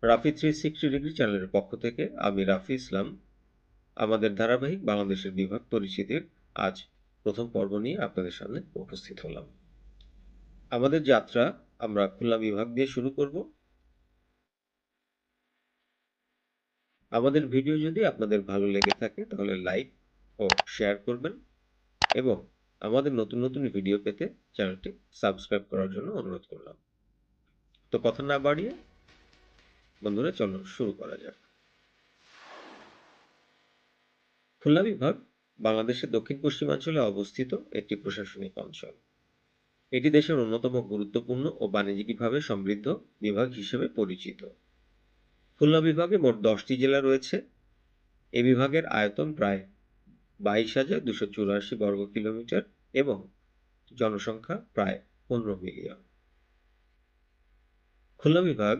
Rafi 360 degree চ্যানেলের পক্ষ থেকে আমি রাফি ইসলাম আমাদের ধারাবাহিক বাংলাদেশের বিভাগ পরিচিতির আজ প্রথম পর্ব নিয়ে আপনাদের সামনে উপস্থিত হলাম। আমাদের যাত্রা আমরা খুলনা বিভাগ দিয়ে শুরু করব। আমাদের ভিডিও যদি আপনাদের ভালো লেগে থাকে তাহলে লাইক ও শেয়ার করবেন এবং আমাদের নতুন নতুন ভিডিও পেতে চ্যানেলটি সাবস্ক্রাইব করার জন্য অনুরোধ করলাম। তো কথা না বাড়িয়ে বন্ধুরা চলো শুরু করা যাক। খুলনা বিভাগ বাংলাদেশের দক্ষিণ পশ্চিমাঞ্চলে অবস্থিত একটি প্রশাসনিক অঞ্চল। এটি দেশের অন্যতম গুরুত্বপূর্ণ ও বাণিজ্যিকভাবে সমৃদ্ধ বিভাগ হিসেবে পরিচিত। খুলনা বিভাগে মোট 10টি জেলা রয়েছে। এই বিভাগের আয়তন প্রায় 22,284 বর্গ কিলোমিটার এবং জনসংখ্যা প্রায় 15 মিলিয়ন। খুলনা বিভাগ